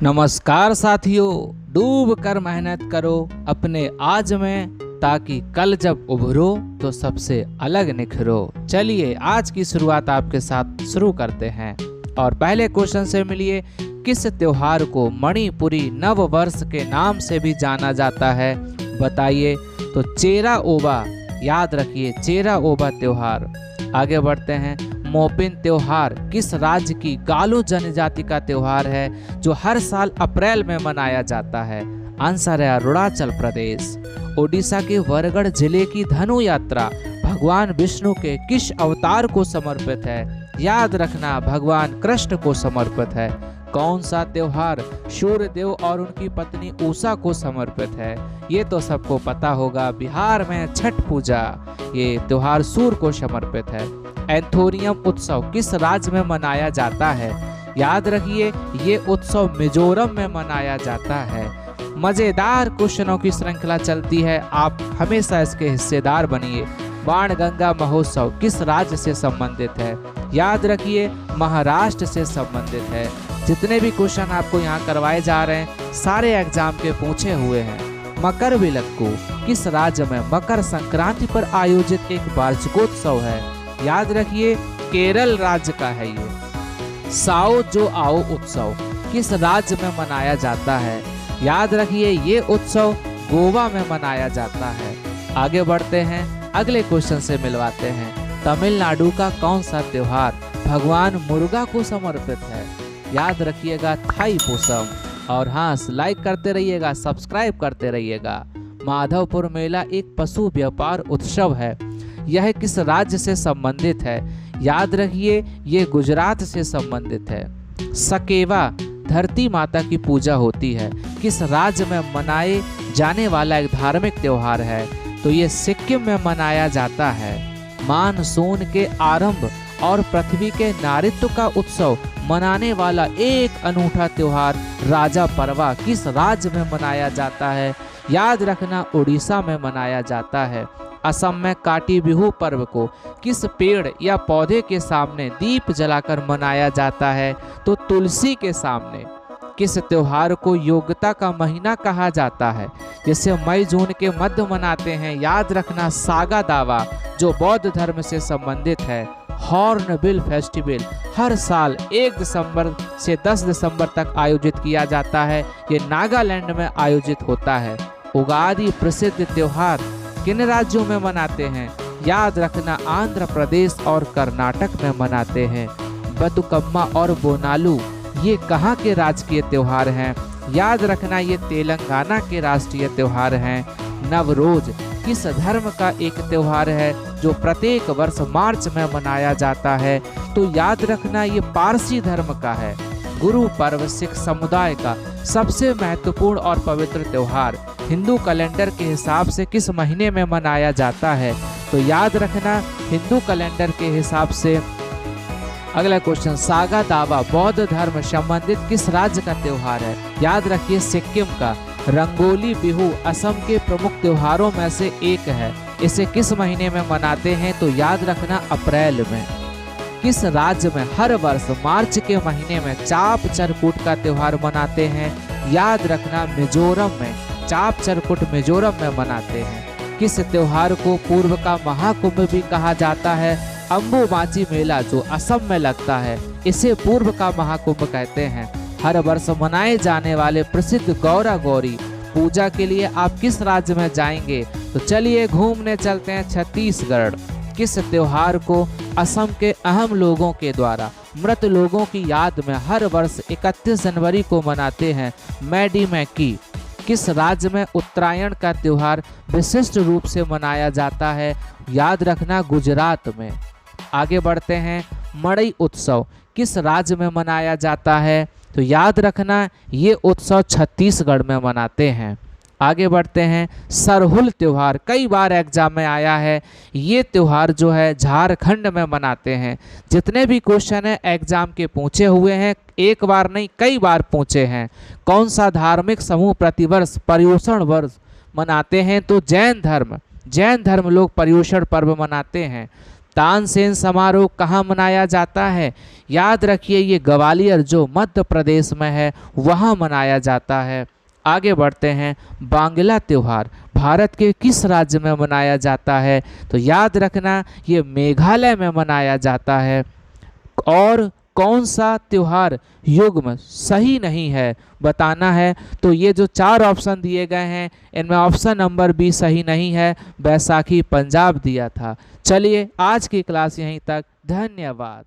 नमस्कार साथियों, डूब कर मेहनत करो अपने आज में, ताकि कल जब उभरो तो सबसे अलग निखरो। चलिए आज की शुरुआत आपके साथ शुरू करते हैं और पहले क्वेश्चन से मिलिए। किस त्योहार को मणिपुरी नव वर्ष के नाम से भी जाना जाता है, बताइए। तो चेरा ओबा, याद रखिए चेरा ओबा त्योहार। आगे बढ़ते हैं। मोपिन त्योहार किस राज्य की गालो जनजाति का त्योहार है जो हर साल अप्रैल में मनाया जाता है? आंसर है अरुणाचल प्रदेश। ओडिशा के वरगढ़ जिले की धनु यात्रा भगवान विष्णु के किस अवतार को समर्पित है? याद रखना भगवान कृष्ण को समर्पित है। कौन सा त्योहार सूर्य देव और उनकी पत्नी उषा को समर्पित है? ये तो सबको पता होगा, बिहार में छठ पूजा, ये त्योहार सूर्य को समर्पित है। एंथोरियम उत्सव किस राज्य में मनाया जाता है? याद रखिए ये उत्सव मिजोरम में मनाया जाता है। मजेदार क्वेश्चनों की श्रृंखला चलती है, आप हमेशा इसके हिस्सेदार बनिए। बाणगंगा महोत्सव किस राज्य से संबंधित है? याद रखिए महाराष्ट्र से संबंधित है। जितने भी क्वेश्चन आपको यहाँ करवाए जा रहे हैं सारे एग्जाम के पूछे हुए हैं। मकर विलक्कू किस राज्य में मकर संक्रांति पर आयोजित एक वार्षिकोत्सव है? याद रखिए केरल राज्य का है ये। साओ जो आओ उत्सव किस राज्य में मनाया जाता है? याद रखिए ये उत्सव गोवा में मनाया जाता है। आगे बढ़ते हैं, अगले क्वेश्चन से मिलवाते हैं। तमिलनाडु का कौन सा त्योहार भगवान मुर्गा को समर्पित है? याद रखिएगा थाईपुसम। और हाँ, लाइक करते रहिएगा, सब्सक्राइब करते रहिएगा। माधवपुर मेला एक पशु व्यापार उत्सव है, यह किस राज्य से संबंधित है? याद रखिए ये गुजरात से संबंधित है। सकेवा धरती माता की पूजा होती है, किस राज्य में मनाए जाने वाला एक धार्मिक त्योहार है? तो ये सिक्किम में मनाया जाता है। मानसून के आरंभ और पृथ्वी के नारित्व का उत्सव मनाने वाला एक अनूठा त्योहार राजा परवा किस राज्य में मनाया जाता है? याद रखना उड़ीसा में मनाया जाता है। असम में काटी बिहू पर्व को किस पेड़ या पौधे के सामने दीप जलाकर मनाया जाता है? तो तुलसी के सामने। किस त्योहार को योग्यता का महीना कहा जाता है, जिसे मई जून के मध्य मनाते हैं? याद रखना सागा दावा, जो बौद्ध धर्म से संबंधित है। हॉर्नबिल फेस्टिवल हर साल 1 दिसंबर से 10 दिसंबर तक आयोजित किया जाता है, ये नागालैंड में आयोजित होता है। उगादि प्रसिद्ध त्योहार किन राज्यों में मनाते हैं? याद रखना आंध्र प्रदेश और कर्नाटक में मनाते हैं। बतुकम्मा और बोनालू ये कहाँ के राजकीय त्योहार हैं? याद रखना ये तेलंगाना के राष्ट्रीय त्योहार हैं। नवरोज किस धर्म का एक त्योहार है जो प्रत्येक वर्ष मार्च में मनाया जाता है? तो याद रखना ये पारसी धर्म का है। गुरु पर्व सिख समुदाय का सबसे महत्वपूर्ण और पवित्र त्योहार हिंदू कैलेंडर के हिसाब से किस महीने में मनाया जाता है? तो याद रखना हिंदू कैलेंडर के हिसाब से। अगला क्वेश्चन, सागा दावा बौद्ध धर्म संबंधित किस राज्य का त्योहार है? याद रखिए सिक्किम का। रंगोली बिहू असम के प्रमुख त्योहारों में से एक है, इसे किस महीने में मनाते हैं? तो याद रखना अप्रैल में। किस राज्य में हर वर्ष मार्च के महीने में चाप चरकुट का त्योहार मनाते हैं? याद रखना मिजोरम में। चाप चरकुट मिजोरम में मनाते हैं। किस त्योहार को पूर्व का महाकुंभ भी कहा जाता है? अम्बुबाची मेला जो असम में लगता है, इसे पूर्व का महाकुंभ कहते हैं। हर वर्ष मनाए जाने वाले प्रसिद्ध गौरा गौरी पूजा के लिए आप किस राज्य में जाएंगे? तो चलिए घूमने चलते हैं छत्तीसगढ़। किस त्योहार को असम के अहम लोगों के द्वारा मृत लोगों की याद में हर वर्ष 31 जनवरी को मनाते हैं? मैडी मैकी। किस राज्य में उत्तरायण का त्योहार विशिष्ट रूप से मनाया जाता है? याद रखना गुजरात में। आगे बढ़ते हैं, मड़ई उत्सव किस राज्य में मनाया जाता है? तो याद रखना ये उत्सव छत्तीसगढ़ में मनाते हैं। आगे बढ़ते हैं, सरहुल त्योहार कई बार एग्जाम में आया है, ये त्योहार जो है झारखंड में मनाते हैं। जितने भी क्वेश्चन है एग्जाम के पूछे हुए हैं, एक बार नहीं कई बार पूछे हैं। कौन सा धार्मिक समूह प्रतिवर्ष पर्युषण वर्ष मनाते हैं? तो जैन धर्म लोग पर्युषण पर्व मनाते हैं। तानसेन समारोह कहाँ मनाया जाता है? याद रखिए ये ग्वालियर जो मध्य प्रदेश में है वहाँ मनाया जाता है। आगे बढ़ते हैं, बांग्ला त्यौहार भारत के किस राज्य में मनाया जाता है? तो याद रखना ये मेघालय में मनाया जाता है। और कौन सा त्योहार युग्म सही नहीं है बताना है। तो ये जो 4 ऑप्शन दिए गए हैं इनमें ऑप्शन नंबर बी सही नहीं है, बैसाखी पंजाब दिया था। चलिए आज की क्लास यहीं तक, धन्यवाद।